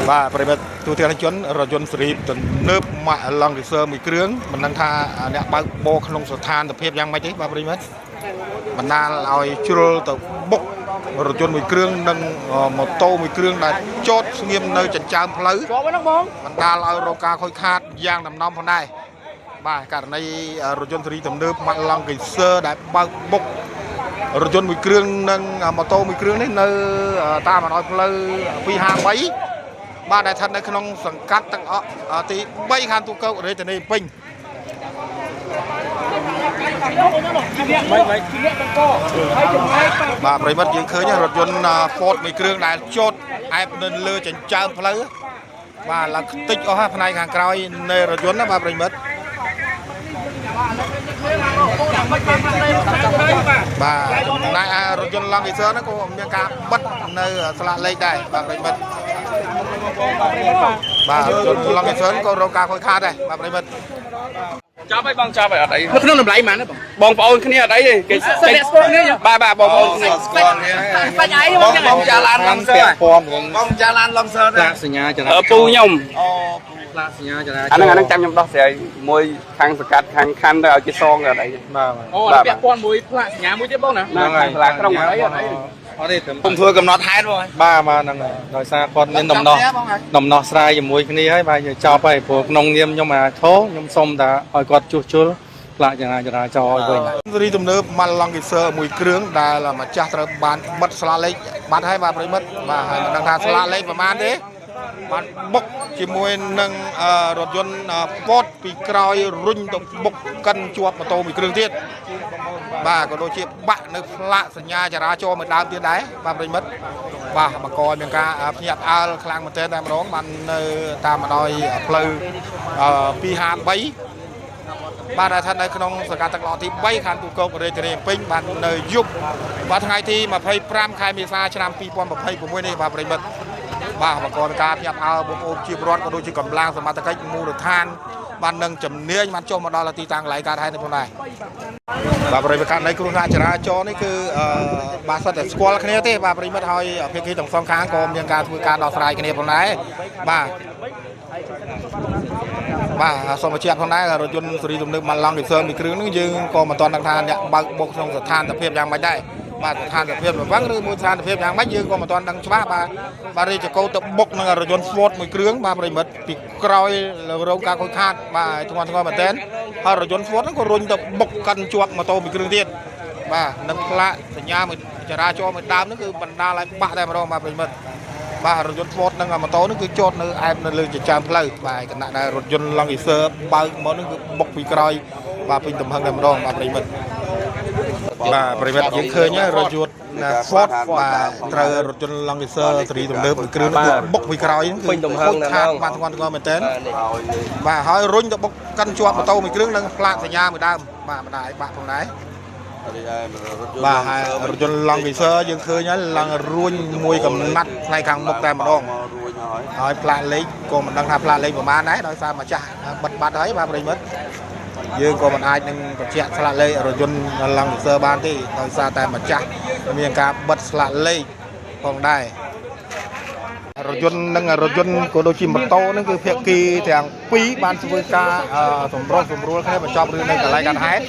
បាទប្រិមិត្តទូទាំងជនរយន្តសេរីទំនើបម៉ាក់ឡង់ឌីសឺមួយគ្រឿងមិនដឹងថាអ្នកបើកបរក្នុងស្ថានភាពយ៉ាងម៉េចទេបាទប្រិមិត្តបណ្ដាលឲ្យជ្រុលទៅបុករថយន្តមួយគ្រឿងនិងម៉ូតូមួយគ្រឿងដែលចតស្ងៀមនៅចិញ្ចើមផ្លូវបណ្ដាលឲ្យរងការខូចខាតយ៉ាងដំណំផងដែរបាទករណីរថយន្តសេរីទំនើបម៉ាក់ឡង់ឌីសឺដែលបើកបុករថយន្តមួយគ្រឿងនិងម៉ូតូមួយគ្រឿងនេះនៅតាមបណ្ដោយផ្លូវ253បាទដែលស្ថិតនៅក្នុងសង្កាត់ទឹកអកទី3ខណ្ឌទូកោរាជធានីភ្នំពេញបាទប្រិមិត្តយើងឃើញរថយន្ត Ford មួយគ្រឿងដែលចតអែបនៅលើចិញ្ចើមផ្លូវបាទឡើងខ្ទេចអស់ហើយផ្នែកខាងក្រោយនៃរថយន្តណាបាទប្រិមិត្តបាទចំណែករថយន្តឡង់ឌីសឺហ្នឹងក៏មានការបិទនៅស្លាកលេខដែរបាទប្រិមិត្តបាទរថយន្តឡង់ឌីសឺក៏រងការខូចខាតដែរបាទប្រិមិត្តចាប់ឲ្យបងចាប់ឲ្យអត់អីនៅក្នុងតម្លៃប៉ុន្មានបងប្អូនគ្នាអត់អីទេគេស្គាល់គ្នាបាទបងប្អូនគ្នាស្គាល់គ្នាបាច់អីបងចាឡានឡងសើបងចាឡានឡងសើផ្លាកសញ្ញាចរាចរណ៍ពូខ្ញុំផ្លាកសញ្ញាចរាចរណ៍អាហ្នឹងចាំខ្ញុំដោះស្រាយមួយខាងសកាត់ខាងខណ្ឌទៅឲ្យគេសងអត់អីបាទអូពាក់ព័ន្ធមួយផ្លាកសញ្ញាមួយទៀតបងណាហ្នឹងហើយផ្លាកក្រុងអត់អីអត់ទេខ្ញុំធ្វើកំណត់ហេតុបងបាទហ្នឹងហើយដោយសារគាត់មានដំណោះស្រាយជាមួយគ្នាហើយបាទយើងចប់ហើយព្រោះក្នុងនាមខ្ញុំអាឈោខ្ញុំសុំតែឲ្យគាត់ជួសជុលផ្លាកចរាចរណ៍ឲ្យវិញសេរីទំនើបម៉ាល់ឡង់ឌីសឺមួយគ្រឿងដែលម្ចាស់ត្រូវបានបិទស្លាកលេខបាត់ហើយបាទប្រិមិត្តបាទហើយមិនដឹងថាស្លាកលេខប្រហែលទេបានបុកជាមួយនឹងរថយន្តពតពីក្រោយរុញទៅបុកកិនជាប់ម៉ូតូមួយគ្រឿងទៀតបាទក៏ដូចជាបាក់នៅផ្លាកសញ្ញាចរាចរណ៍មួយដើមទៀតដែរបាទប្រិមិត្តបាទបង្កឲ្យមានការភ្ញាក់ផ្អើលខ្លាំងមែនទែនតែម្ដងបាននៅតាមបណ្ដោយផ្លូវ253បាទដែលស្ថិតនៅក្នុងសង្កាត់ទឹកឡទី3ខណ្ឌទូកោករាជធានីភ្នំពេញបាននៅយប់បាទថ្ងៃទី25ខែមេសាឆ្នាំ2026នេះបាទប្រិមិត្តបាទបង្កការភ្ញាក់ផ្អើលបងប្អូនជាពលរដ្ឋក៏ដូចជាកម្លាំងសមត្ថកិច្ចមូលដ្ឋានបាននឹងជំនាញបានចុះមកដល់ទីតាំងកន្លែងកើតហេតុនេះផងដែរបាទប្រិមិត្តករណីគ្រោះថ្នាក់ចរាចរណ៍នេះគឺបាទសិតតែស្គាល់គ្នាទេបាទប្រិមិត្តហើយភាគីទាំងសងខាងក៏មានការធ្វើការដោះស្រាយគ្នាផងដែរបាទសូមបញ្ជាក់ផងដែររថយន្តសេរីទំនើបម៉ាល់ឡង់ឌីសឺមួយគ្រឿងនេះយើងក៏មិនទាន់ដឹងថាអ្នកបើកបុកក្នុងស្ថានភាពយ៉ាងម៉េចដែរបាទស្ថានភាពរវឹងឬមួយស្ថានភាពយ៉ាងម៉េចយើងក៏មិនទាន់ដឹងច្បាស់បាទរាជកោទៅបុកនឹងរថយន្ត Ford មួយគ្រឿងបាទប្រិមិត្តពីក្រោយរងការខូចខាតបាទធ្ងន់ធ្ងរមែនទែនហើយរថយន្ត Ford ហ្នឹងក៏រុញទៅបុកកាន់ជាប់ម៉ូតូមួយគ្រឿងទៀតបាទនឹងផ្លាកសញ្ញាមួយចរាចរណ៍មួយដើមហ្នឹងគឺបណ្ដាលឲ្យបាក់តែម្ដងបាទប្រិមិត្តបាទរថយន្ត Ford និងម៉ូតូនេះគឺចតនៅអែបនៅលើចិញ្ចើមផ្លូវបាទគណៈដែលរថយន្តឡង់ឌីសឺបើកមកនេះគឺបុកពីក្រោយបាទពេញទំហឹងតែម្ដងបាទប្រិមិត្តបាទប្រិមិត្តយើងឃើញរថយន្ត Ford បាទត្រូវរថយន្តឡង់ឌីសឺសេរីទំនើបមួយគ្រឿងគឺបុកពីក្រោយគឺពេញទំហឹងខាតបាទធ្ងន់ធ្ងរមែនទែនបាទហើយរុញទៅបុកកាន់ជាប់ម៉ូតូមួយគ្រឿងនិងផ្លាកសញ្ញាមួយដើមបាទបណ្ដាឲ្យបាក់ផងដែរបាទហើយរថយន្តឡង់ឌីសឺយើងឃើញហើយឡើងរួញមួយកំណាត់ផ្នែកខាងមុខតែម្ដងហើយផ្លាកលេខក៏មិនដឹងថាផ្លាកលេខប្រហែលដែរដោយសារម្ចាស់បិទបាត់ហើយបាទប្រិមិត្តយើងក៏មិនអាចនឹងបញ្ជាក់ស្លាកលេខរថយន្តឡង់ឌីសឺបានទេដោយសារតែម្ចាស់មានការបិទស្លាកលេខផងដែររថយន្តនិងរថយន្តក៏ដូចជាម៉ូតូហ្នឹងគឺភាគីទាំងពីរបានធ្វើការសម្រុះសម្រួលគ្នាបញ្ចប់រឿងនៅកន្លែងកើតហេតុ